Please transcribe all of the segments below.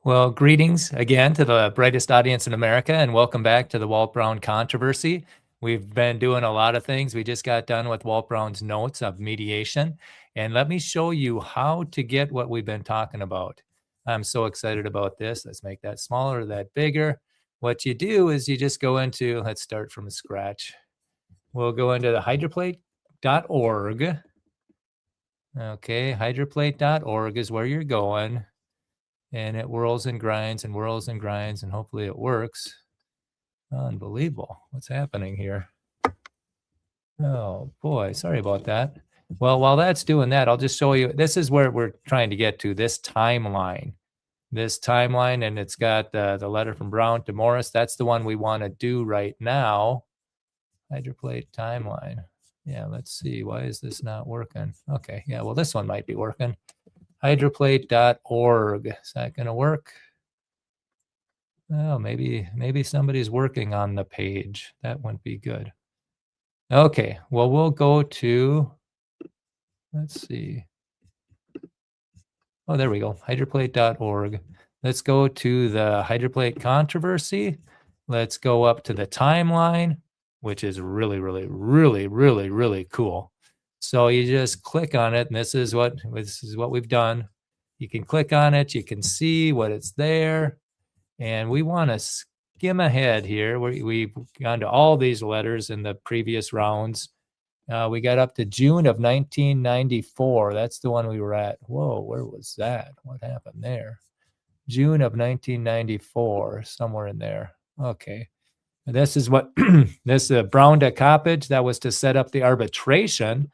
Well, greetings again to the brightest audience in America, and welcome back to the Walt Brown controversy. We've been doing a lot of things. We just got done with Walt Brown's notes of mediation, and let me show you how to get what we've been talking about. I'm so excited about this. Let's make that smaller, that bigger. What you do is you just go into, let's start from scratch. We'll go into the hydroplate.org. Okay, hydroplate.org is where you're going. And it whirls and grinds and whirls and grinds, and hopefully it works. Unbelievable. What's happening here? Oh, boy. Sorry about that. Well, while that's doing that, I'll just show you. This is where we're trying to get to, this timeline. And it's got the letter from Brown to Morris. That's the one we want to do right now. Hydroplate timeline. Yeah, let's see. Why is this not working? Okay, yeah, well, this one might be working. Hydroplate.org. Is that going to work? Oh, maybe somebody's working on the page. That wouldn't be good. Okay, well, we'll go to, let's see. Oh, there we go, hydroplate.org. Let's go to the hydroplate controversy. Let's go up to the timeline, which is really, really, really, really, really cool. So you just click on it, and this is what we've done. You can click on it, you can see what it's there, and we want to skim ahead here. We've gone to all these letters in the previous rounds. We got up to June of 1994. That's the one we were at. Whoa, where was that? What happened there? June of 1994, somewhere in there. Okay. And this is what this Brown to Coppage, that was to set up the arbitration,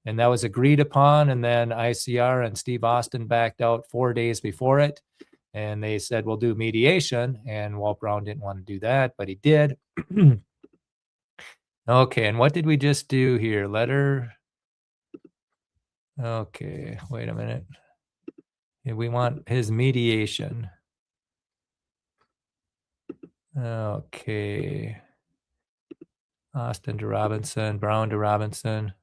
and that was agreed upon. And then ICR and Steve Austin backed out 4 days before it. And they said, we'll do mediation. And Walt Brown didn't want to do that, but he did. Okay, and what did we just do here? Letter. Okay, wait a minute. We want his mediation. Okay. Austin to Robinson, Brown to Robinson.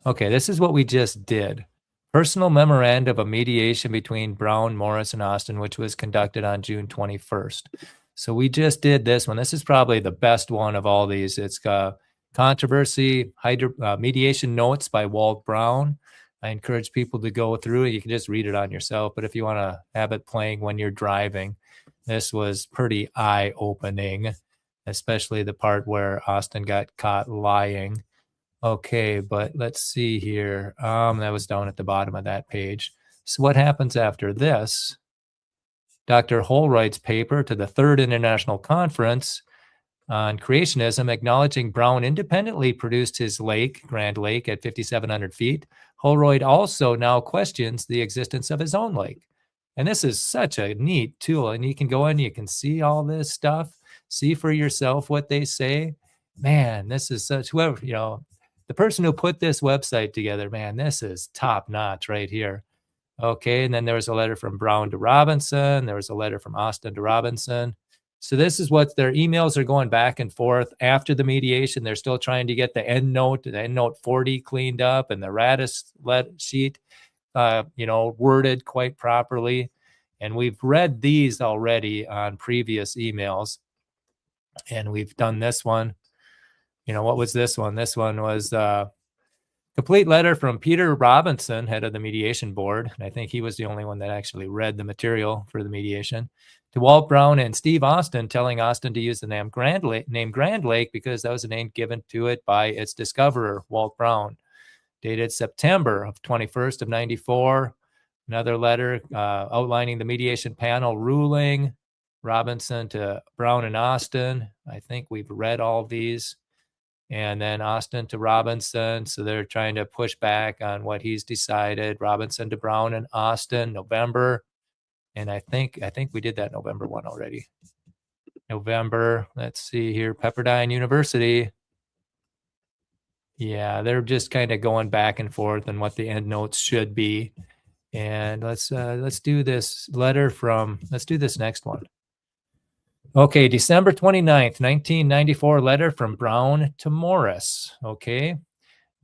Okay, this is what we just did. Personal memorandum of mediation between Brown, Morris, and Austin, which was conducted on June 21st. So we just did this one. This is probably the best one of all these. It's controversy, mediation notes by Walt Brown. I encourage people to go through it. You can just read it on yourself. But if you want to have it playing when you're driving, this was pretty eye-opening, especially the part where Austin got caught lying. Okay, but let's see here. That was down at the bottom of that page. So what happens after this? Dr. Holroyd's paper to the Third International Conference on Creationism, acknowledging Brown independently produced his lake, Grand Lake, at 5,700 feet. Holroyd also now questions the existence of his own lake. And this is such a neat tool. And you can go in, you can see all this stuff, see for yourself what they say. Man, this is such, whoever, the person who put this website together, man, this is top notch right here. Okay, and then there was a letter from Brown to Robinson. There was a letter from Austin to Robinson. So this is what their emails are going back and forth after the mediation. They're still trying to get the end note 40 cleaned up, and the Radis sheet, worded quite properly. And we've read these already on previous emails, and we've done this one. What was this one? This one was complete letter from Peter Robinson, head of the mediation board. And I think he was the only one that actually read the material for the mediation, to Walt Brown and Steve Austin, telling Austin to use the name Grand Lake because that was a name given to it by its discoverer, Walt Brown. Dated September of 21st of 94. Another letter outlining the mediation panel ruling. Robinson to Brown and Austin. I think we've read all of these. And then Austin to Robinson. So they're trying to push back on what he's decided. Robinson to Brown and Austin, November. And I think we did that November one already. November, let's see here, Pepperdine University. Yeah, they're just kind of going back and forth on what the end notes should be. And let's do this letter from, let's do this next one. Okay, December 29th, 1994, letter from Brown to Morris. Okay,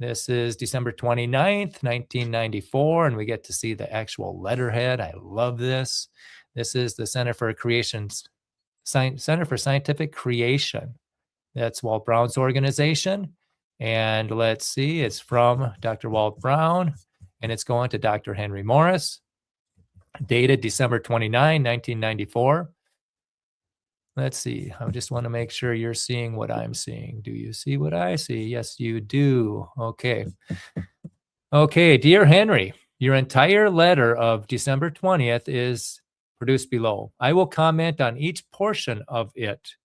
This is December 29th, 1994, and we get to see the actual letterhead. I love this. This is the Center for Scientific Creation. That's Walt Brown's organization. And let's see, it's from Dr. Walt Brown, and it's going to Dr. Henry Morris, dated December 29, 1994. Let's see. I just want to make sure you're seeing what I'm seeing. Do you see what I see? Yes, you do. Okay. Okay, dear Henry, your entire letter of December 20th is produced below. I will comment on each portion of it.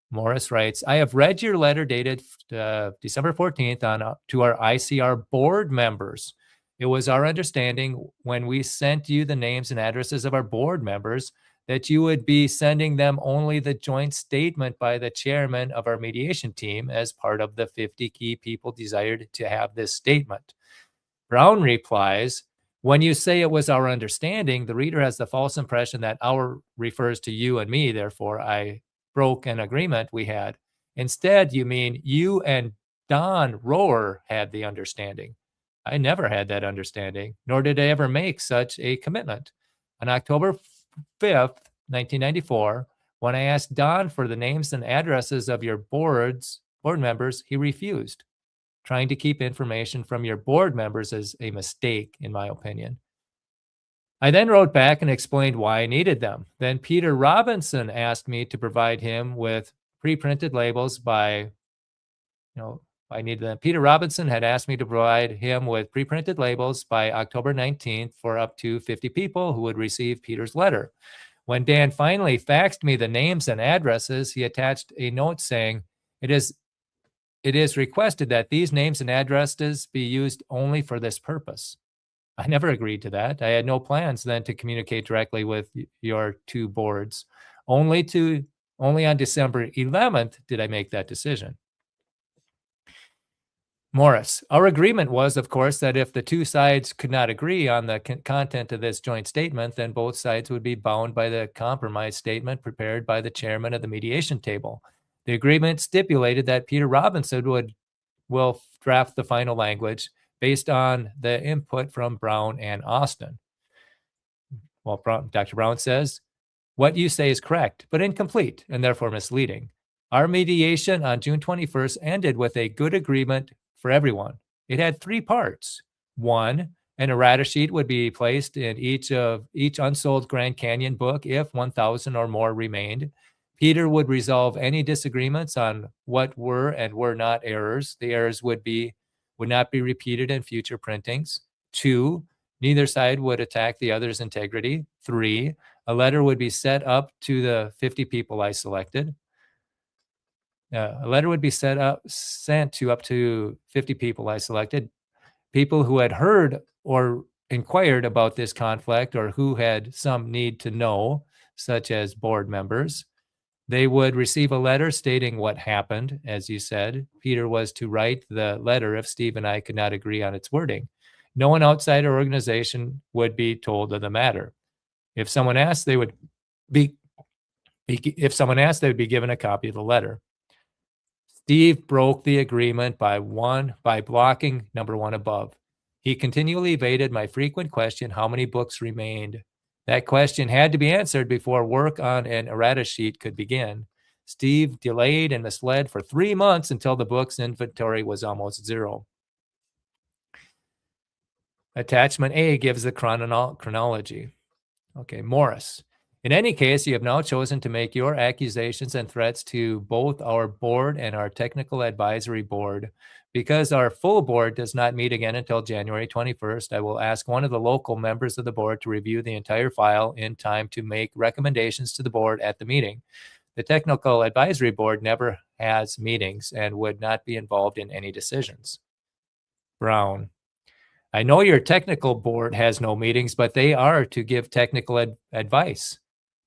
Morris writes, I have read your letter dated December 14th to our ICR board members. It was our understanding when we sent you the names and addresses of our board members that you would be sending them only the joint statement by the chairman of our mediation team as part of the 50 key people desired to have this statement. Brown replies, when you say it was our understanding, the reader has the false impression that our refers to you and me, therefore I broke an agreement we had. Instead, you mean you and Don Rohr had the understanding. I never had that understanding, nor did I ever make such a commitment. On October 5th, 1994, when I asked Don for the names and addresses of your board members, he refused. Trying to keep information from your board members is a mistake, in my opinion. I then wrote back and explained why I needed them. Then Peter Robinson asked me to provide him with pre-printed labels by, I needed them. Peter Robinson had asked me to provide him with pre-printed labels by October 19th for up to 50 people who would receive Peter's letter. When Dan finally faxed me the names and addresses, he attached a note saying, it is requested that these names and addresses be used only for this purpose. I never agreed to that. I had no plans then to communicate directly with your two boards. Only on December 11th did I make that decision. Morris, our agreement was, of course, that if the two sides could not agree on the content of this joint statement, then both sides would be bound by the compromise statement prepared by the chairman of the mediation table. The agreement stipulated that Peter Robinson will draft the final language based on the input from Brown and Austin. Well, Dr. Brown says, what you say is correct, but incomplete and therefore misleading. Our mediation on June 21st ended with a good agreement for everyone. It had three parts. One, an errata sheet would be placed in each unsold Grand Canyon book if 1,000 or more remained. Peter would resolve any disagreements on what were and were not errors. The errors would not be repeated in future printings. 2, neither side would attack the other's integrity. 3, a letter would be set up to the 50 people I selected. A letter would be sent to up to 50 people I selected, people who had heard or inquired about this conflict or who had some need to know, such as board members. They would receive a letter stating what happened. As you said, Peter was to write the letter if Steve and I could not agree on its wording. No one outside our organization would be told of the matter. If someone asked, they would be given a copy of the letter. Steve broke the agreement by blocking number 1 above. He continually evaded my frequent question, how many books remained? That question had to be answered before work on an errata sheet could begin. Steve delayed and misled for 3 months until the book's inventory was almost zero. Attachment A gives the chronology. Okay, Morris. In any case, you have now chosen to make your accusations and threats to both our board and our technical advisory board. Because our full board does not meet again until January 21st, I will ask one of the local members of the board to review the entire file in time to make recommendations to the board at the meeting. The technical advisory board never has meetings and would not be involved in any decisions. Brown. I know your technical board has no meetings, but they are to give technical advice.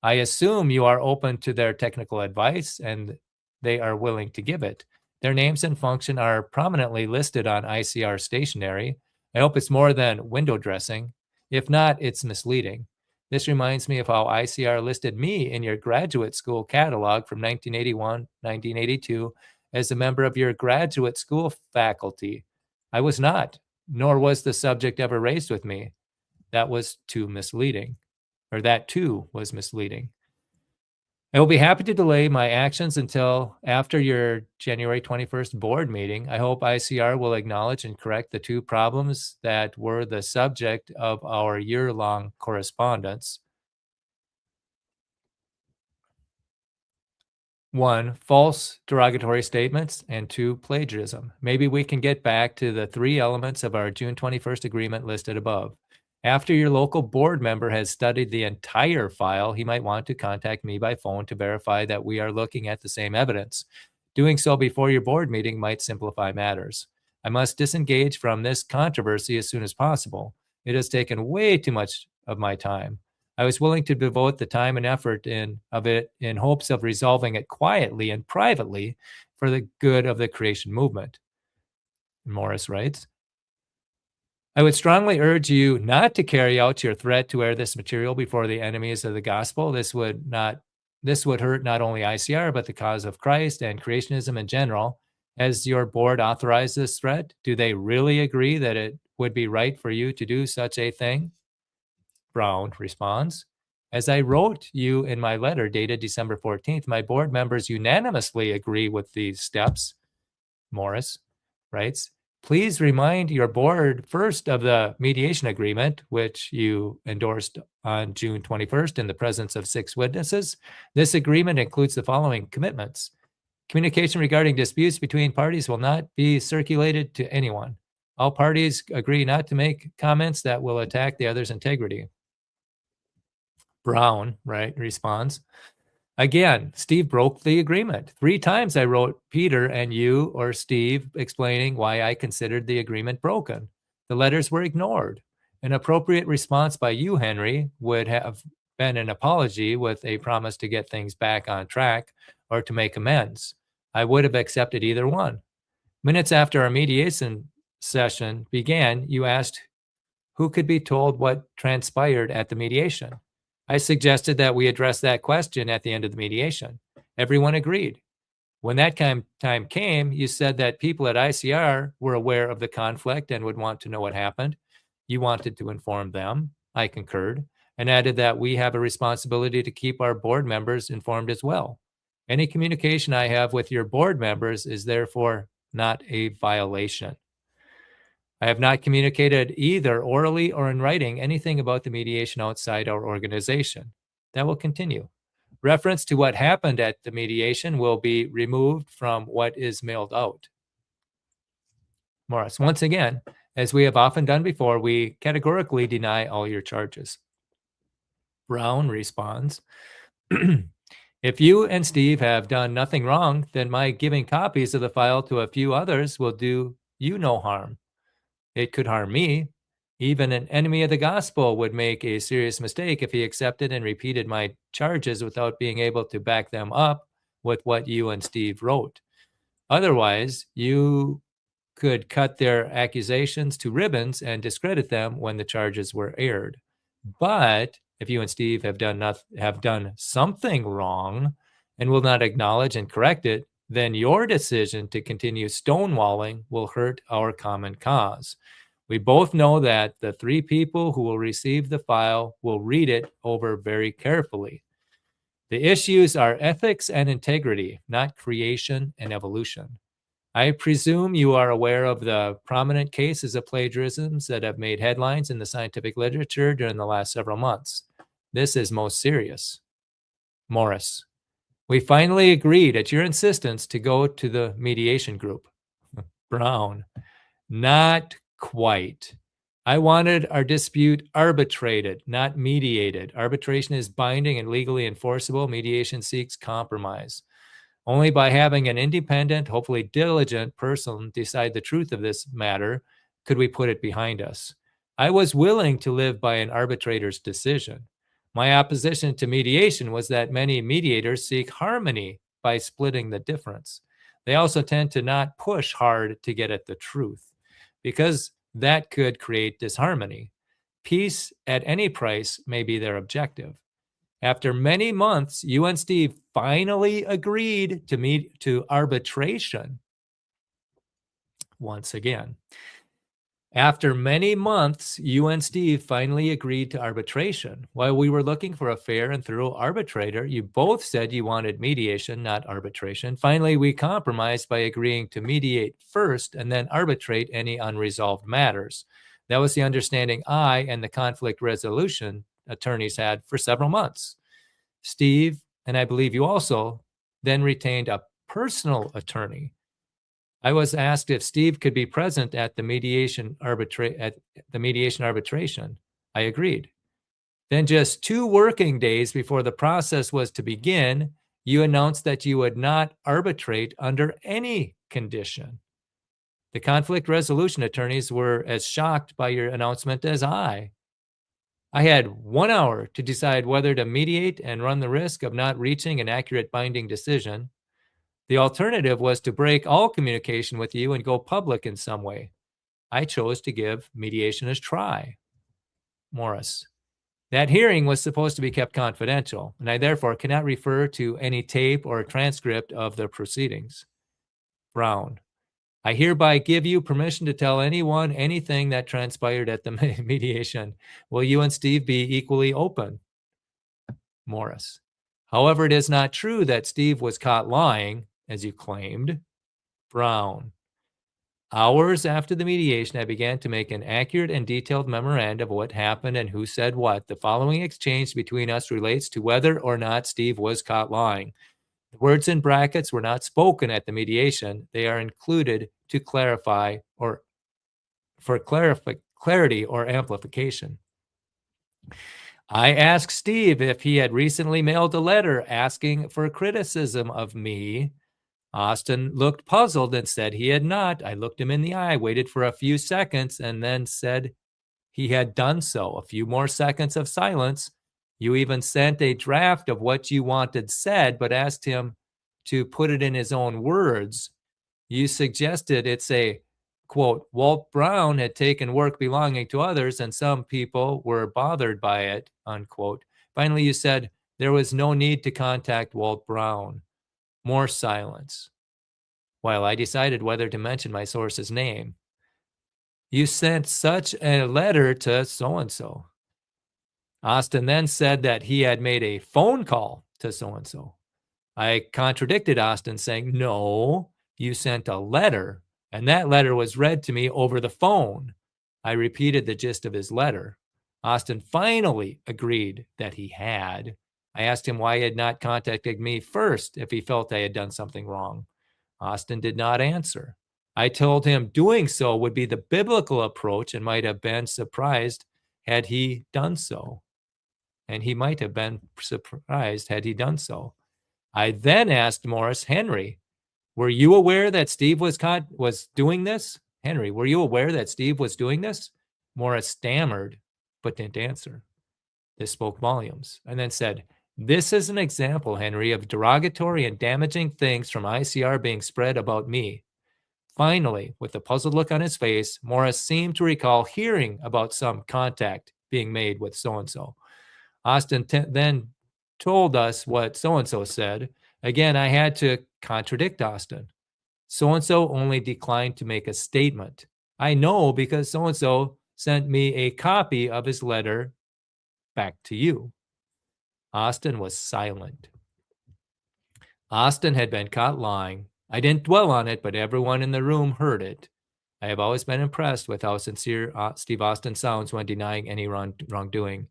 I assume you are open to their technical advice and they are willing to give it. Their names and function are prominently listed on ICR stationery. I hope it's more than window dressing. If not, it's misleading. This reminds me of how ICR listed me in your graduate school catalog from 1981, 1982 as a member of your graduate school faculty. I was not, nor was the subject ever raised with me. That was too misleading, or that too was misleading. I will be happy to delay my actions until after your January 21st board meeting. I hope ICR will acknowledge and correct the two problems that were the subject of our year-long correspondence. 1, false derogatory statements, and 2, plagiarism. Maybe we can get back to the 3 elements of our June 21st agreement listed above. After your local board member has studied the entire file, he might want to contact me by phone to verify that we are looking at the same evidence. Doing so before your board meeting might simplify matters. I must disengage from this controversy as soon as possible. It has taken way too much of my time. I was willing to devote the time and effort of it in hopes of resolving it quietly and privately for the good of the creation movement. Morris writes, I would strongly urge you not to carry out your threat to air this material before the enemies of the gospel. This would hurt not only ICR, but the cause of Christ and creationism in general. Has your board authorized this threat? Do they really agree that it would be right for you to do such a thing? Brown responds, as I wrote you in my letter dated December 14th, my board members unanimously agree with these steps. Morris writes, please remind your board first of the mediation agreement, which you endorsed on June 21st in the presence of 6 witnesses. This agreement includes the following commitments. Communication regarding disputes between parties will not be circulated to anyone. All parties agree not to make comments that will attack the other's integrity. Brown, responds, again, Steve broke the agreement. 3 times I wrote Peter and you or Steve explaining why I considered the agreement broken. The letters were ignored. An appropriate response by you, Henry, would have been an apology with a promise to get things back on track or to make amends. I would have accepted either one. Minutes after our mediation session began, you asked who could be told what transpired at the mediation. I suggested that we address that question at the end of the mediation. Everyone agreed. When that time came, you said that people at ICR were aware of the conflict and would want to know what happened. You wanted to inform them. I concurred and added that we have a responsibility to keep our board members informed as well. Any communication I have with your board members is therefore not a violation. I have not communicated either orally or in writing anything about the mediation outside our organization. That will continue. Reference to what happened at the mediation will be removed from what is mailed out. Morris, once again, as we have often done before, we categorically deny all your charges. Brown responds, if you and Steve have done nothing wrong, then my giving copies of the file to a few others will do you no harm. It could harm me. Even an enemy of the gospel would make a serious mistake if he accepted and repeated my charges without being able to back them up with what you and Steve wrote. Otherwise, you could cut their accusations to ribbons and discredit them when the charges were aired. But if you and Steve have done something wrong and will not acknowledge and correct it, then your decision to continue stonewalling will hurt our common cause. We both know that the 3 people who will receive the file will read it over very carefully. The issues are ethics and integrity, not creation and evolution. I presume you are aware of the prominent cases of plagiarisms that have made headlines in the scientific literature during the last several months. This is most serious. Morris, we finally agreed at your insistence to go to the mediation group. Brown, not quite. I wanted our dispute arbitrated, not mediated. Arbitration is binding and legally enforceable. Mediation seeks compromise. Only by having an independent, hopefully diligent person decide the truth of this matter could we put it behind us. I was willing to live by an arbitrator's decision. My opposition to mediation was that many mediators seek harmony by splitting the difference. They also tend to not push hard to get at the truth, because that could create disharmony. Peace at any price may be their objective. After many months, you and Steve finally agreed to arbitration. Once again, After many months, you and Steve finally agreed to arbitration. While we were looking for a fair and thorough arbitrator, you both said you wanted mediation, not arbitration. Finally, we compromised by agreeing to mediate first and then arbitrate any unresolved matters. That was the understanding I and the conflict resolution attorneys had for several months. Steve, and I believe you also, then retained a personal attorney. I was asked if Steve could be present at the mediation arbitration. I agreed. Then just 2 working days before the process was to begin, you announced that you would not arbitrate under any condition. The conflict resolution attorneys were as shocked by your announcement as I. I had 1 hour to decide whether to mediate and run the risk of not reaching an accurate binding decision. The alternative was to break all communication with you and go public in some way. I chose to give mediation a try. Morris. That hearing was supposed to be kept confidential, and I therefore cannot refer to any tape or transcript of the proceedings. Brown. I hereby give you permission to tell anyone anything that transpired at the mediation. Will you and Steve be equally open? Morris. However, it is not true that Steve was caught lying, as you claimed. Brown. Hours after the mediation, I began to make an accurate and detailed memorandum of what happened and who said what. The following exchange between us relates to whether or not Steve was caught lying. The words in brackets were not spoken at the mediation. They are included to clarify or for clarity or amplification. I asked Steve if he had recently mailed a letter asking for criticism of me. Austin looked puzzled and said he had not. I looked him in the eye, waited for a few seconds, and then said he had done so. A few more seconds of silence. You even sent a draft of what you wanted said, but asked him to put it in his own words. You suggested it's a, quote, Walt Brown had taken work belonging to others and some people were bothered by it, unquote. Finally, you said there was no need to contact Walt Brown. More silence, while I decided whether to mention my source's name. You sent such a letter to so-and-so. Austin then said that he had made a phone call to so-and-so. I contradicted Austin, saying, no, you sent a letter, and that letter was read to me over the phone. I repeated the gist of his letter. Austin finally agreed that he had. I asked him why he had not contacted me first if he felt I had done something wrong. Austin did not answer. I told him doing so would be the biblical approach and might have been surprised had he done so. And he might have been surprised had he done so. I then asked Morris, Henry, were you aware that Steve was doing this? Henry, were you aware that Steve was doing this? Morris stammered, but didn't answer. This spoke volumes, and then said, this is an example, Henry, of derogatory and damaging things from ICR being spread about me. Finally, with a puzzled look on his face, Morris seemed to recall hearing about some contact being made with so-and-so. Austin then told us what so-and-so said. Again, I had to contradict Austin. So-and-so only declined to make a statement. I know because so-and-so sent me a copy of his letter back to you. Austin was silent. Austin had been caught lying. I didn't dwell on it, but everyone in the room heard it. I have always been impressed with how sincere Steve Austin sounds when denying any wrongdoing.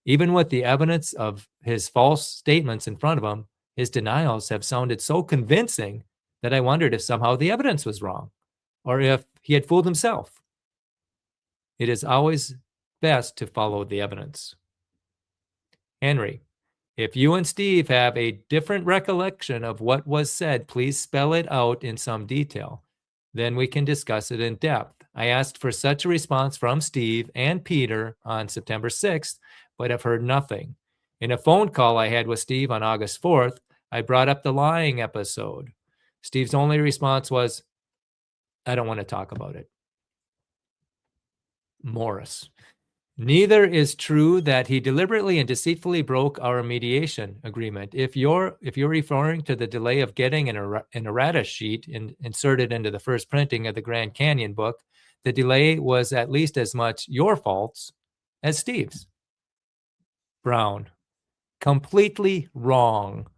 Even with the evidence of his false statements in front of him, his denials have sounded so convincing that I wondered if somehow the evidence was wrong or if he had fooled himself. It is always best to follow the evidence. Henry, if you and Steve have a different recollection of what was said, please spell it out in some detail. Then we can discuss it in depth. I asked for such a response from Steve and Peter on September 6th, but have heard nothing. In a phone call I had with Steve on August 4th, I brought up the lying episode. Steve's only response was, I don't want to talk about it. Morris. Neither is true that he deliberately and deceitfully broke our mediation agreement. If you're referring to the delay of getting an errata sheet inserted into the first printing of the Grand Canyon book, The delay was at least as much your faults as Steve's. Brown, completely wrong.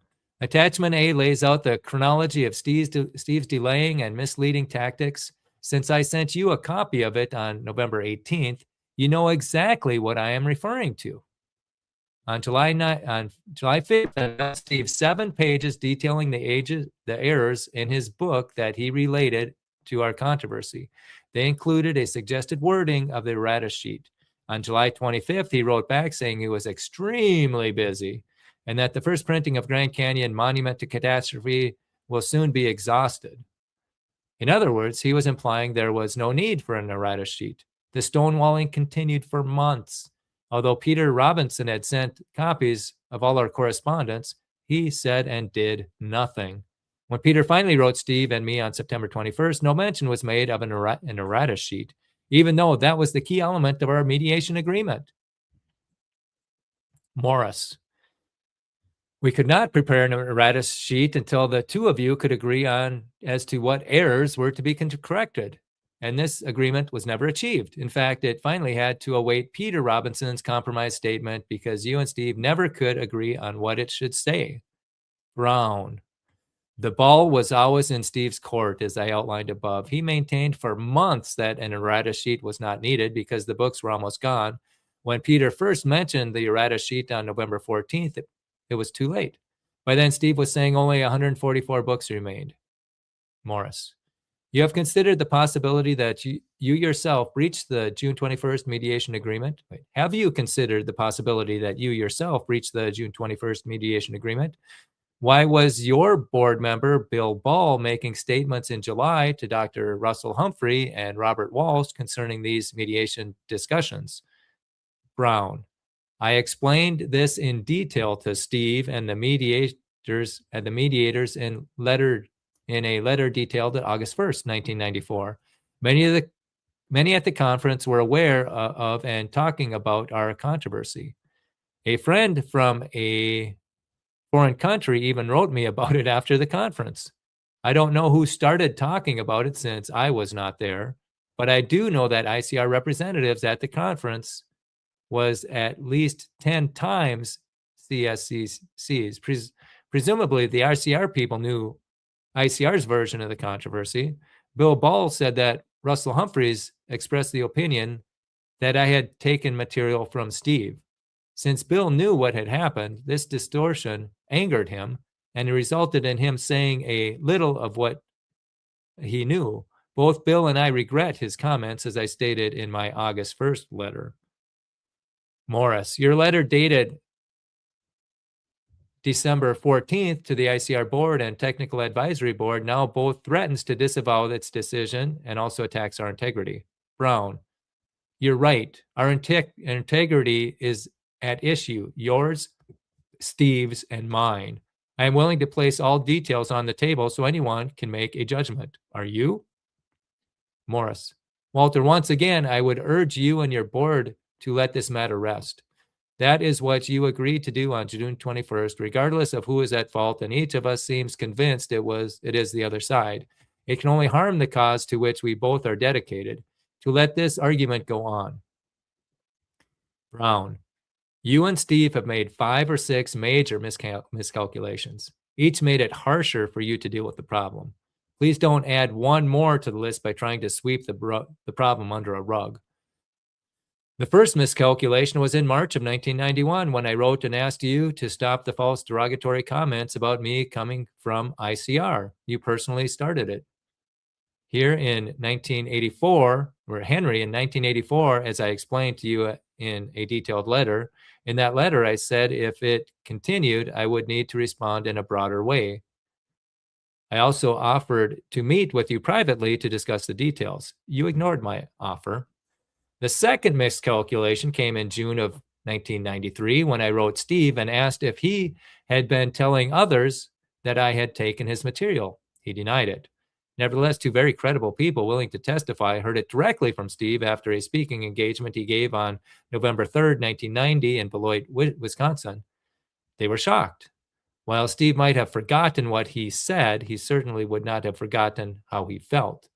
Attachment A lays out the chronology of Steve's delaying and misleading tactics. Since I sent you a copy of it on November 18th, you know exactly what I am referring to. On July 5th, I got Steve 7 pages detailing the errors in his book that he related to our controversy. They included a suggested wording of the errata sheet. On July 25th, he wrote back saying he was extremely busy and that the first printing of Grand Canyon Monument to Catastrophe will soon be exhausted. In other words, he was implying there was no need for an errata sheet. The stonewalling continued for months. Although Peter Robinson had sent copies of all our correspondence, he said and did nothing. When Peter finally wrote Steve and me on September 21st, no mention was made of an errata sheet, even though that was the key element of our mediation agreement. Morris. We could not prepare an errata sheet until the two of you could agree on as to what errors were to be corrected. And this agreement was never achieved. In fact, it finally had to await Peter Robinson's compromise statement because you and Steve never could agree on what it should say. Brown. The ball was always in Steve's court, as I outlined above. He maintained for months that an errata sheet was not needed because the books were almost gone. When Peter first mentioned the errata sheet on November 14th, it was too late. By then, Steve was saying only 144 books remained. Morris. You have considered the possibility that you yourself breached the June 21st mediation agreement? Have you considered the possibility that you yourself breached the June 21st mediation agreement? Why was your board member, Bill Ball, making statements in July to Dr. Russell Humphrey and Robert Walsh concerning these mediation discussions? Brown. I explained this in detail to Steve and the mediators in a letter detailed at August 1st, 1994. Many at the conference were aware of and talking about our controversy. A friend from a foreign country even wrote me about it after the conference. I don't know who started talking about it since I was not there, but I do know that ICR representatives at the conference was at least 10 times CSCC's. Presumably, the RCR people knew ICR's version of the controversy. Bill Ball said that Russell Humphreys expressed the opinion that I had taken material from Steve. Since Bill knew what had happened, this distortion angered him, and it resulted in him saying a little of what he knew. Both Bill and I regret his comments, as I stated in my August 1st letter. Morris, your letter dated December 14th to the ICR board and technical advisory board now both threatens to disavow its decision and also attacks our integrity. Brown, you're right. Our integrity is at issue, yours, Steve's, and mine. I am willing to place all details on the table so anyone can make a judgment. Are you? Morris, Walter, once again, I would urge you and your board to let this matter rest. That is what you agreed to do on June 21st, regardless of who is at fault, and each of us seems convinced it is the other side. It can only harm the cause to which we both are dedicated to let this argument go on. Brown, you and Steve have made 5 or 6 major miscalculations. Each made it harsher for you to deal with the problem. Please don't add one more to the list by trying to sweep the problem under a rug. The first miscalculation was in March of 1991 when I wrote and asked you to stop the false derogatory comments about me coming from ICR. You personally started it. Here in 1984, or Henry in 1984, as I explained to you in a detailed letter, in that letter I said if it continued, I would need to respond in a broader way. I also offered to meet with you privately to discuss the details. You ignored my offer. The second miscalculation came in June of 1993 when I wrote Steve and asked if he had been telling others that I had taken his material. He denied it. Nevertheless, 2 very credible people willing to testify heard it directly from Steve after a speaking engagement he gave on November 3rd, 1990 in Beloit, Wisconsin. They were shocked. While Steve might have forgotten what he said, he certainly would not have forgotten how he felt.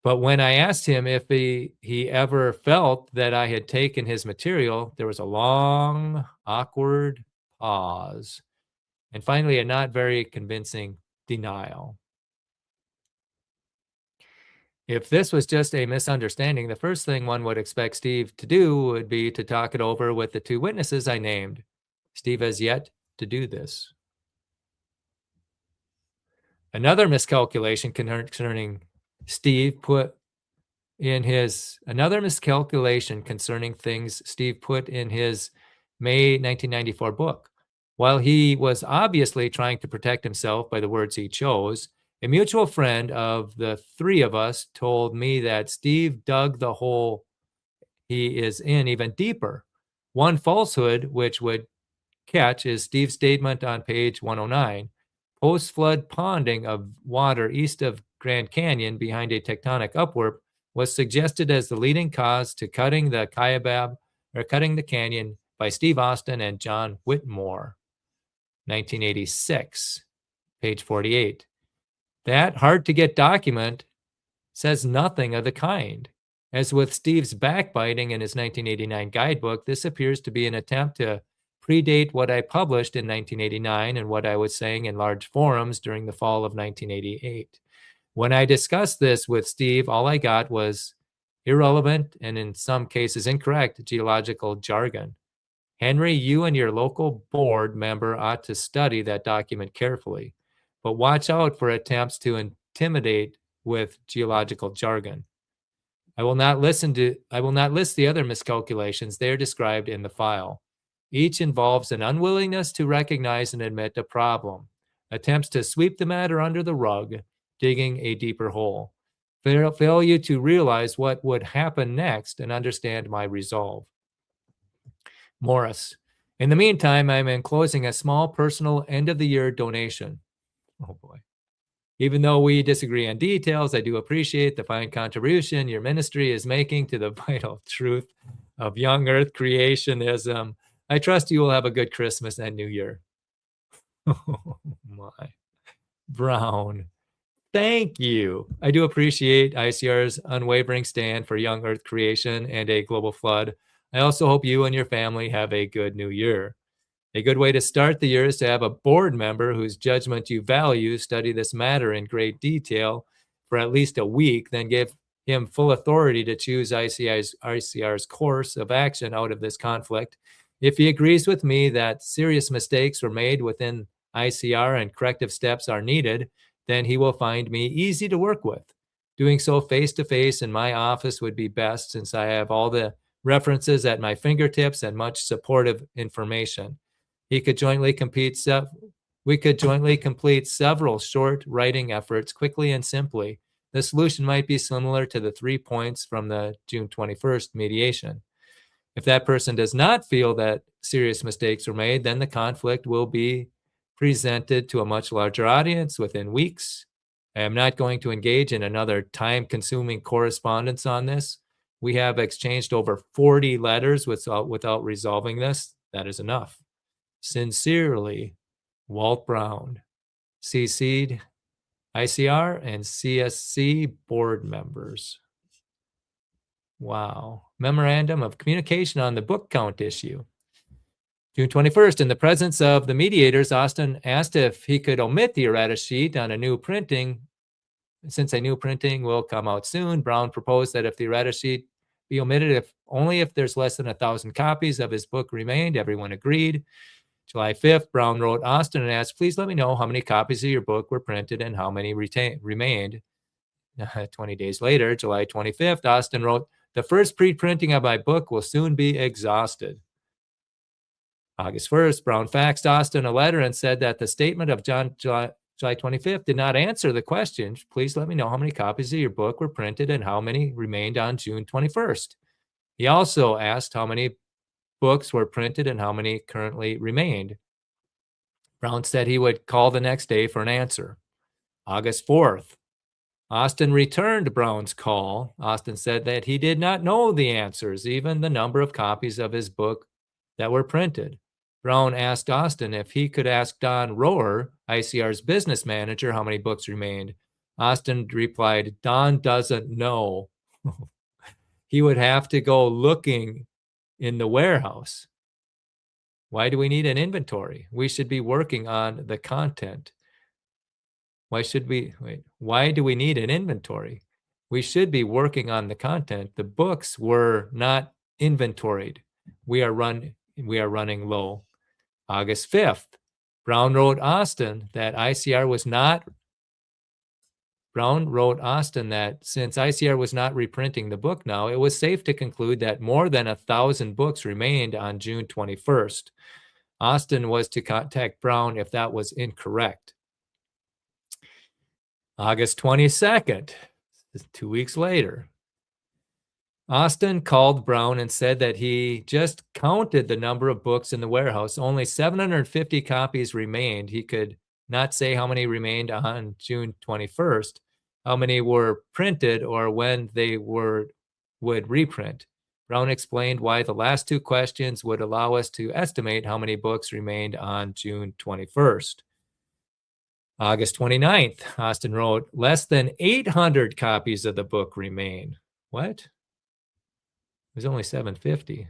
But when I asked him if he ever felt that I had taken his material, there was a long, awkward pause, and finally a not very convincing denial. If this was just a misunderstanding, the first thing one would expect Steve to do would be to talk it over with the two witnesses I named. Steve has yet to do this. Another miscalculation concerning Steve put in his things Steve put in his May 1994 book. While he was obviously trying to protect himself by the words he chose, a mutual friend of the three of us told me that Steve dug the hole he is in even deeper. One falsehood which would catch is Steve's statement on page 109. Post-flood ponding of water east of Grand Canyon behind a tectonic upwarp was suggested as the leading cause to cutting the canyon by Steve Austin and John Whitmore, 1986, page 48. That hard-to-get document says nothing of the kind. As with Steve's backbiting in his 1989 guidebook, this appears to be an attempt to predate what I published in 1989 and what I was saying in large forums during the fall of 1988. When I discussed this with Steve, all I got was irrelevant and in some cases incorrect geological jargon. Henry, you and your local board member ought to study that document carefully, but watch out for attempts to intimidate with geological jargon. I will not list the other miscalculations. They are described in the file. Each involves an unwillingness to recognize and admit a problem, attempts to sweep the matter under the rug, digging a deeper hole, failure to realize what would happen next and understand my resolve. Morris. In the meantime, I'm enclosing a small personal end-of-the-year donation. Oh boy. Even though we disagree on details, I do appreciate the fine contribution your ministry is making to the vital truth of young earth creationism. I trust you will have a good Christmas and New Year. Oh my. Brown. Thank you. I do appreciate ICR's unwavering stand for young earth creation and a global flood. I also hope you and your family have a good New Year. A good way to start the year is to have a board member whose judgment you value study this matter in great detail for at least a week, then give him full authority to choose ICR's course of action out of this conflict. If he agrees with me that serious mistakes were made within ICR and corrective steps are needed, then he will find me easy to work with. Doing so face-to-face in my office would be best since I have all the references at my fingertips and much supportive information. We could jointly complete several short writing efforts quickly and simply. The solution might be similar to the 3 points from the June 21st mediation. If that person does not feel that serious mistakes were made, then the conflict will be presented to a much larger audience within weeks. I am not going to engage in another time-consuming correspondence on this. We have exchanged over 40 letters without resolving this. That is enough. Sincerely, Walt Brown, CC'd ICR and CSC board members. Wow. Memorandum of communication on the book count issue. June 21st, in the presence of the mediators, Austin asked if he could omit the errata sheet on a new printing. Since a new printing will come out soon, Brown proposed that if the errata sheet be omitted, only if there's less than 1,000 copies of his book remained. Everyone agreed. July 5th, Brown wrote Austin and asked, please let me know how many copies of your book were printed and how many remained. 20 days later, July 25th, Austin wrote, the first pre-printing of my book will soon be exhausted. August 1st, Brown faxed Austin a letter and said that the statement of July 25th did not answer the question. Please let me know how many copies of your book were printed and how many remained on June 21st. He also asked how many books were printed and how many currently remained. Brown said he would call the next day for an answer. August 4th, Austin returned Brown's call. Austin said that he did not know the answers, even the number of copies of his book that were printed. Brown asked Austin if he could ask Don Rohr, ICR's business manager, how many books remained. Austin replied, Don doesn't know. He would have to go looking in the warehouse. Why do we need an inventory? We should be working on the content. Why do we need an inventory? We should be working on the content. The books were not inventoried. We are running low. August 5th, Brown wrote Austin that since ICR was not reprinting the book now, it was safe to conclude that more than 1,000 books remained on June 21st. Austin was to contact Brown if that was incorrect. August 22nd, 2 weeks later, Austin called Brown and said that he just counted the number of books in the warehouse. Only 750 copies remained. He could not say how many remained on June 21st, how many were printed, or when they would reprint. Brown explained why the last two questions would allow us to estimate how many books remained on June 21st. August 29th, Austin wrote, less than 800 copies of the book remain. What? It was only 750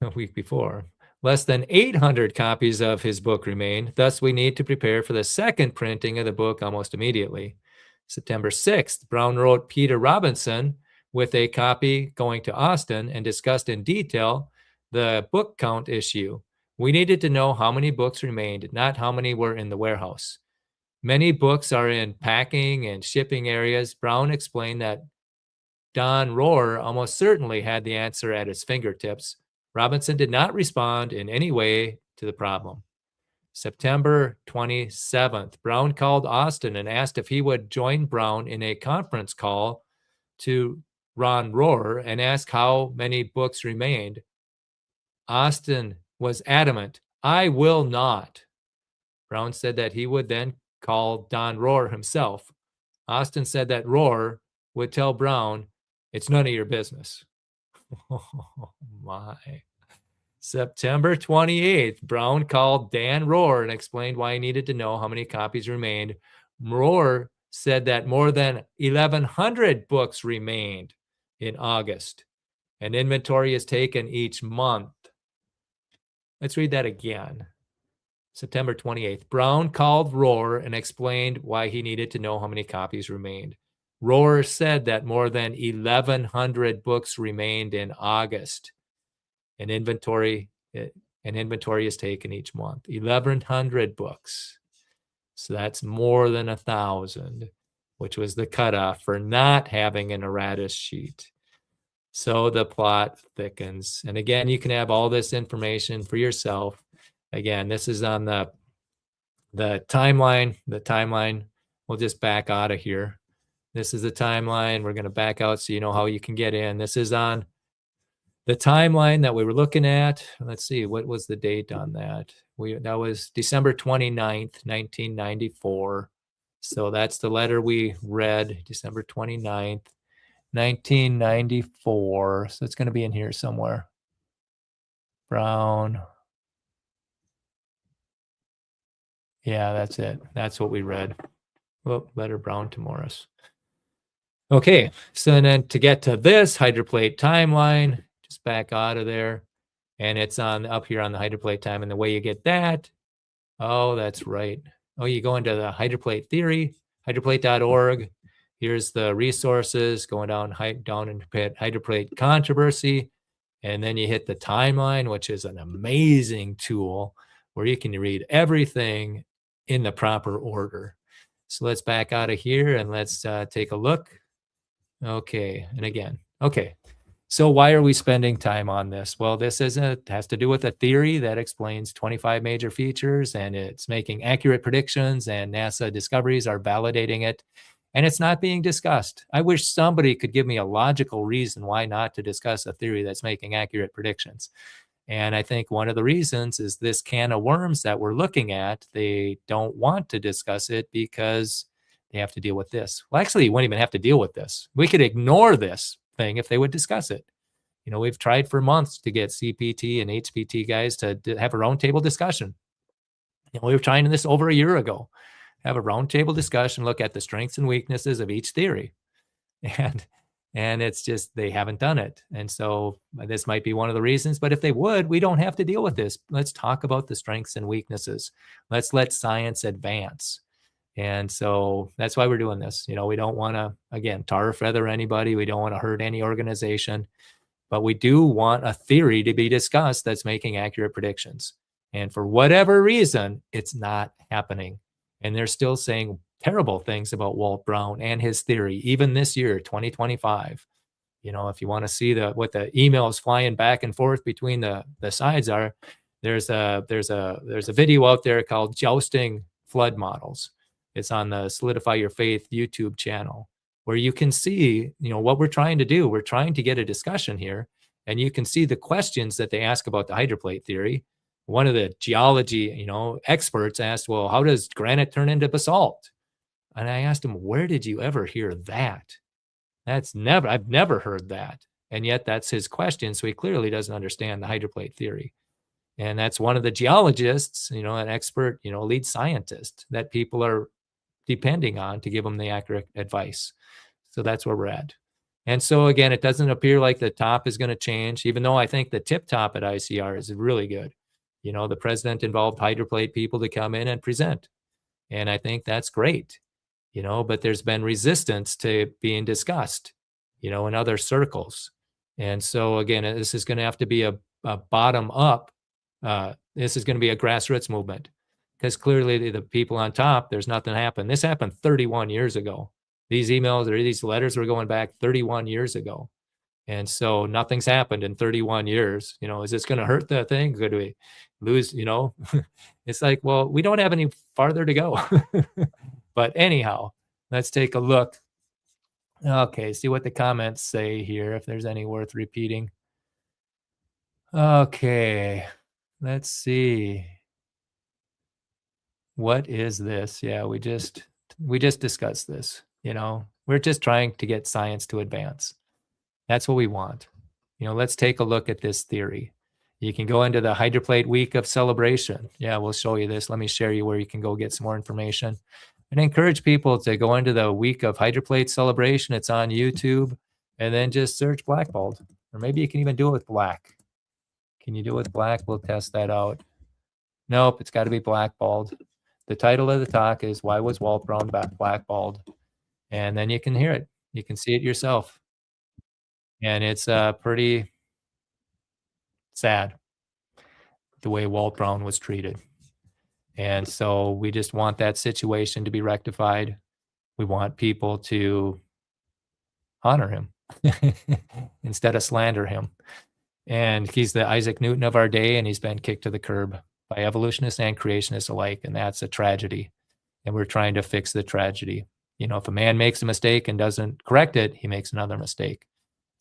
a week before. Less than 800 copies of his book remain. Thus, we need to prepare for the second printing of the book almost immediately. September 6th, Brown wrote Peter Robinson with a copy going to Austin and discussed in detail the book count issue. We needed to know how many books remained, not how many were in the warehouse. Many books are in packing and shipping areas. Brown explained that Don Rohr almost certainly had the answer at his fingertips. Robinson did not respond in any way to the problem. September 27th, Brown called Austin and asked if he would join Brown in a conference call to Ron Rohr and ask how many books remained. Austin was adamant, I will not. Brown said that he would then call Don Rohr himself. Austin said that Rohr would tell Brown, it's none of your business. Oh my. September 28th, Brown called Dan Rohr and explained why he needed to know how many copies remained. Rohr said that more than 1,100 books remained in August. An inventory is taken each month. Let's read that again. September 28th, Brown called Rohr and explained why he needed to know how many copies remained. Rohr said that more than 1,100 books remained in August. An inventory is taken each month. 1,100 books. So that's more than 1,000, which was the cutoff for not having an erratus sheet. So the plot thickens. And again, you can have all this information for yourself. Again, this is on the timeline. The timeline, we'll just back out of here. This is the timeline. We're going to back out so you know how you can get in. This is on the timeline that we were looking at. Let's see, what was the date on that? That was December 29th, 1994. So that's the letter we read, December 29th. 1994. So it's going to be in here somewhere. Brown. Yeah, that's it. That's what we read. Well, letter Brown to Morris. Okay, so then to get to this hydroplate timeline, just back out of there. And it's on up here on the hydroplate time. And the way you get that, oh, that's right. Oh, you go into the hydroplate theory, hydroplate.org. Here's the resources going down into hydroplate controversy. And then you hit the timeline, which is an amazing tool where you can read everything in the proper order. So let's back out of here and let's take a look. Okay. And again, okay. So why are we spending time on this? Well, this has to do with a theory that explains 25 major features, and it's making accurate predictions, and NASA discoveries are validating it. And it's not being discussed. I wish somebody could give me a logical reason why not to discuss a theory that's making accurate predictions. And I think one of the reasons is this can of worms that we're looking at. They don't want to discuss it because they have to deal with this. Well, actually, you wouldn't even have to deal with this. We could ignore this thing if they would discuss it. You know, we've tried for months to get CPT and HPT guys to have a roundtable discussion. You know, we were trying this over a year ago. have a roundtable discussion, look at the strengths and weaknesses of each theory. And it's just they haven't done it. And so this might be one of the reasons, but if they would, we don't have to deal with this. Let's talk about the strengths and weaknesses. Let's let science advance. And so that's why we're doing this. We don't want to, again, tar or feather anybody. We don't want to hurt any organization, but we do want a theory to be discussed that's making accurate predictions. And for whatever reason, it's not happening. And they're still saying terrible things about Walt Brown and his theory, even this year, 2025. If you want to see what the emails flying back and forth between the sides are, there's a video out there called Jousting Flood Models. It's on the Solidify Your Faith YouTube channel, where you can see, what we're trying to do. We're trying to get a discussion here, and you can see the questions that they ask about the hydroplate theory. One of the geology, experts asked, well, how does granite turn into basalt? And I asked him, where did you ever hear that? I've never heard that. And yet that's his question. So he clearly doesn't understand the hydroplate theory. And that's one of the geologists, an expert, lead scientist that people are depending on to give them the accurate advice. So that's where we're at. And so again, it doesn't appear like the top is going to change, even though I think the tip top at ICR is really good. The president involved hydroplate people to come in and present. And I think that's great, but there's been resistance to being discussed, in other circles. And so again, this is going to have to be a bottom up. This is going to be a grassroots movement, because clearly the people on top, there's nothing happened. This happened 31 years ago. These emails or these letters were going back 31 years ago. And so nothing's happened in 31 years. Is this going to hurt the thing? Could we lose, It's like, well, we don't have any farther to go. But anyhow, let's take a look. Okay, see what the comments say here, if there's any worth repeating. Okay, let's see. What is this? Yeah, we just discussed this. We're just trying to get science to advance. That's what we want. Let's take a look at this theory. You can go into the Hydroplate Week of Celebration. Yeah, we'll show you this. Let me share you where you can go get some more information. And I encourage people to go into the Week of Hydroplate Celebration. It's on YouTube. And then just search blackballed. Or maybe you can even do it with black. Can you do it with black? We'll test that out. Nope, it's got to be blackballed. The title of the talk is Why Was Walt Brown Blackballed? And then you can hear it. You can see it yourself. And it's pretty sad the way Walt Brown was treated. And so we just want that situation to be rectified. We want people to honor him instead of slander him. And he's the Isaac Newton of our day, and he's been kicked to the curb by evolutionists and creationists alike. And that's a tragedy. And we're trying to fix the tragedy. If a man makes a mistake and doesn't correct it, he makes another mistake.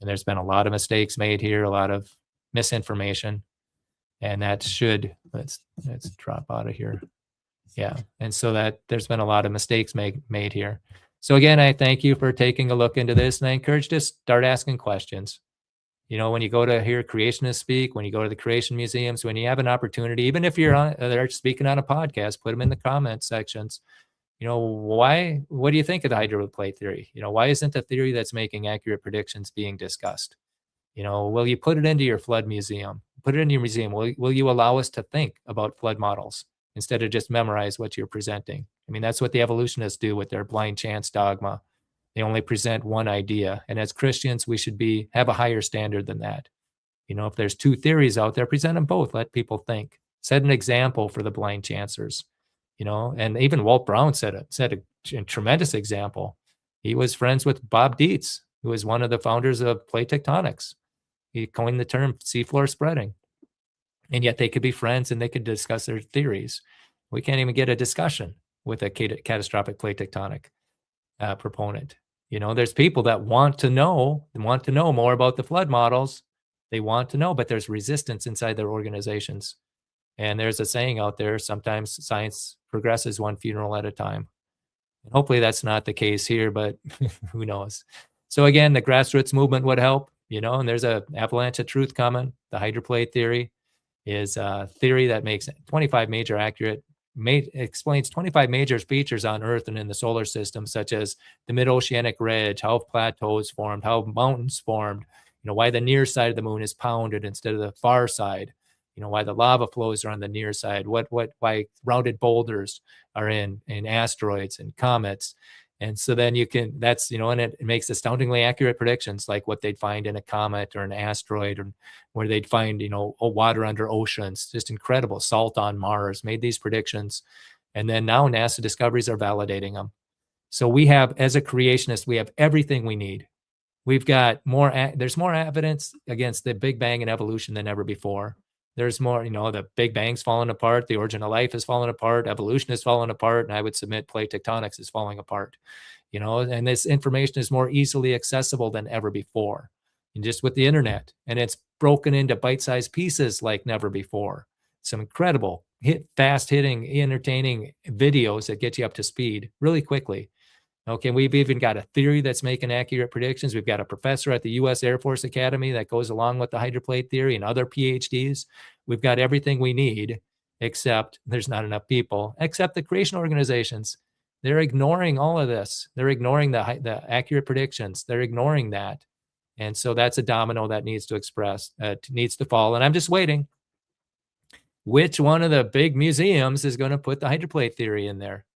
And there's been a lot of mistakes made here, a lot of misinformation. And that should, let's drop out of here. Yeah. And so that there's been a lot of mistakes made here. So again, I thank you for taking a look into this, and I encourage you to start asking questions. When you go to hear creationists speak, when you go to the creation museums, when you have an opportunity, even if they're speaking on a podcast, put them in the comment sections. What do you think of the hydroplate theory? Why isn't the theory that's making accurate predictions being discussed? Will you put it into your flood museum? Put it in your museum. Will you allow us to think about flood models instead of just memorize what you're presenting? That's what the evolutionists do with their blind chance dogma. They only present one idea. And as Christians, we should have a higher standard than that. If there's two theories out there, present them both. Let people think. Set an example for the blind chancers. And even Walt Brown set a tremendous example. He was friends with Bob Dietz, who was one of the founders of plate tectonics. He coined the term seafloor spreading. And yet they could be friends and they could discuss their theories. We can't even get a discussion with a catastrophic plate tectonic proponent. There's people that want to know more about the flood models. They want to know, but there's resistance inside their organizations. And there's a saying out there, sometimes science progresses one funeral at a time. And hopefully that's not the case here, but who knows? So again, the grassroots movement would help, and there's an avalanche of truth coming. The hydroplate theory is a theory that makes 25 major accurate explains 25 major features on Earth and in the solar system, such as the mid-oceanic ridge, how plateaus formed, how mountains formed, why the near side of the moon is pounded instead of the far side, why the lava flows are on the near side, why rounded boulders are in asteroids and comets. And so then and it makes astoundingly accurate predictions, like what they'd find in a comet or an asteroid, or where they'd find, water under oceans, just incredible. Salt on Mars, made these predictions. And then now NASA discoveries are validating them. So we have, as a creationist, we have everything we need. We've got there's more evidence against the Big Bang and evolution than ever before. There's more, the Big Bang's fallen apart, the origin of life has fallen apart, evolution has fallen apart, and I would submit plate tectonics is falling apart, and this information is more easily accessible than ever before, and just with the internet, and it's broken into bite-sized pieces like never before. Some incredible fast-hitting, entertaining videos that get you up to speed really quickly. Okay, we've even got a theory that's making accurate predictions. We've got a professor at the U.S. Air Force Academy that goes along with the hydroplate theory, and other PhDs. We've got everything we need, except there's not enough people, except the creation organizations. They're ignoring all of this. They're ignoring the accurate predictions. They're ignoring that. And so that's a domino that needs to fall. And I'm just waiting. Which one of the big museums is going to put the hydroplate theory in there?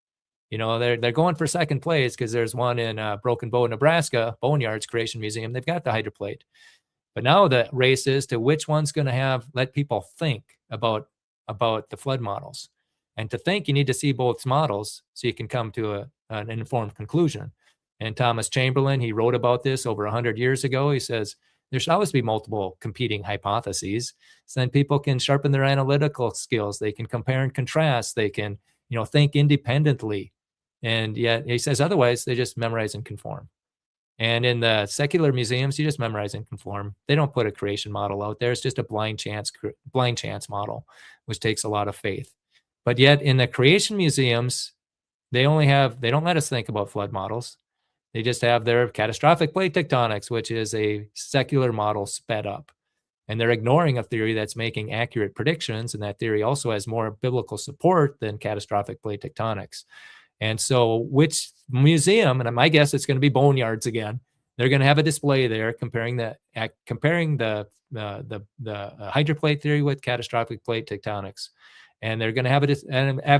They're going for second place because there's one in Broken Bow, Nebraska, Boneyard's Creation Museum. They've got the hydroplate. But now the race is to which one's going to let people think about the flood models. And to think, you need to see both models so you can come to an informed conclusion. And Thomas Chamberlain, he wrote about this over 100 years ago. He says, there should always be multiple competing hypotheses. So then people can sharpen their analytical skills. They can compare and contrast. They can, think independently. And yet he says otherwise they just memorize and conform. And in the secular museums, you just memorize and conform. They don't put a creation model out there. It's just a blind chance model, which takes a lot of faith. But yet in the creation museums, they don't let us think about flood models. They just have their catastrophic plate tectonics, which is a secular model sped up. And they're ignoring a theory that's making accurate predictions. And that theory also has more biblical support than catastrophic plate tectonics. And so which museum, and my guess it's going to be Boneyards again, they're going to have a display there comparing the hydroplate theory with catastrophic plate tectonics. And they're going to have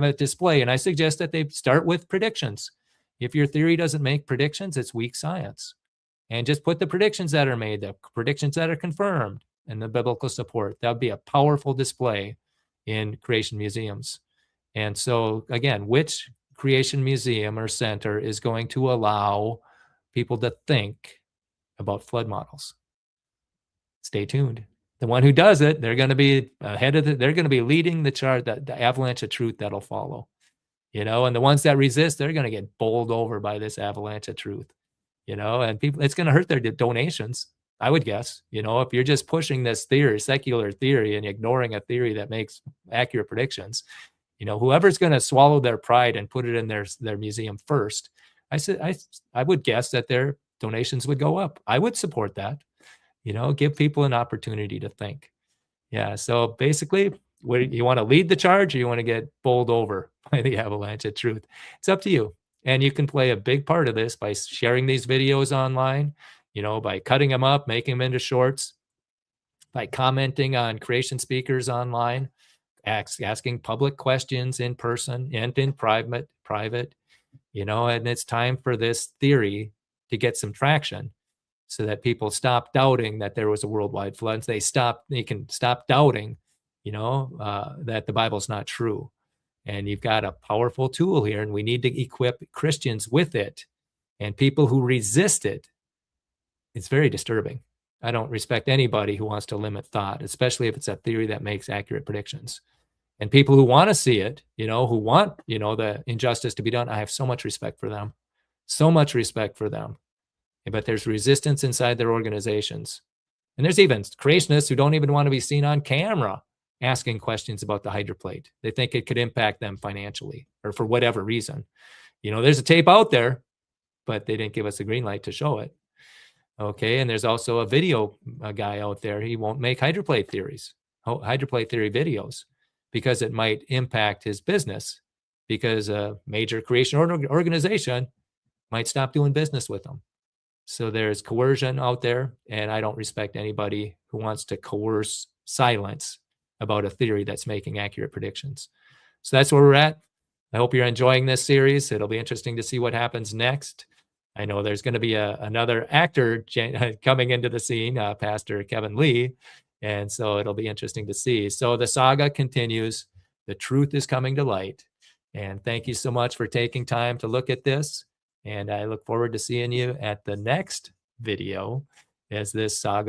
a display. And I suggest that they start with predictions. If your theory doesn't make predictions, it's weak science. And just put the predictions that are made, the predictions that are confirmed, and the biblical support. That would be a powerful display in creation museums. And so again, which creation museum or center is going to allow people to think about flood models? Stay tuned. The one who does it, they're going to be they're going to be leading the chart, the avalanche of truth that'll follow. And the ones that resist, they're going to get bowled over by this avalanche of truth. And people, it's going to hurt their donations, I would guess. If you're just pushing this theory, secular theory, and ignoring a theory that makes accurate predictions, whoever's going to swallow their pride and put it in their museum first, I would guess that their donations would go up. I would support that. Give people an opportunity to think. Yeah. So basically, you want to lead the charge, or you want to get bowled over by the avalanche of truth? It's up to you. And you can play a big part of this by sharing these videos online, by cutting them up, making them into shorts, by commenting on creation speakers online, asking public questions in person and in private, and it's time for this theory to get some traction so that people stop doubting that there was a worldwide flood. They can stop doubting, that the Bible's not true. And you've got a powerful tool here, and we need to equip Christians with it. And people who resist it, it's very disturbing. I don't respect anybody who wants to limit thought, especially if it's a theory that makes accurate predictions. And people who want to see it, who want, the injustice to be done, I have so much respect for them. So much respect for them. But there's resistance inside their organizations. And there's even creationists who don't even want to be seen on camera asking questions about the hydroplate. They think it could impact them financially or for whatever reason. There's a tape out there, but they didn't give us a green light to show it. Okay, and there's also a guy out there. He won't make hydroplate theory videos because it might impact his business. because a major creation organization might stop doing business with them. So there's coercion out there, and I don't respect anybody who wants to coerce silence about a theory that's making accurate predictions. So that's where we're at. I hope you're enjoying this series. It'll be interesting to see what happens next. I know there's going to be another actor coming into the scene, Pastor Kevin Lee, and so it'll be interesting to see. So the saga continues. The truth is coming to light. And thank you so much for taking time to look at this. And I look forward to seeing you at the next video as this saga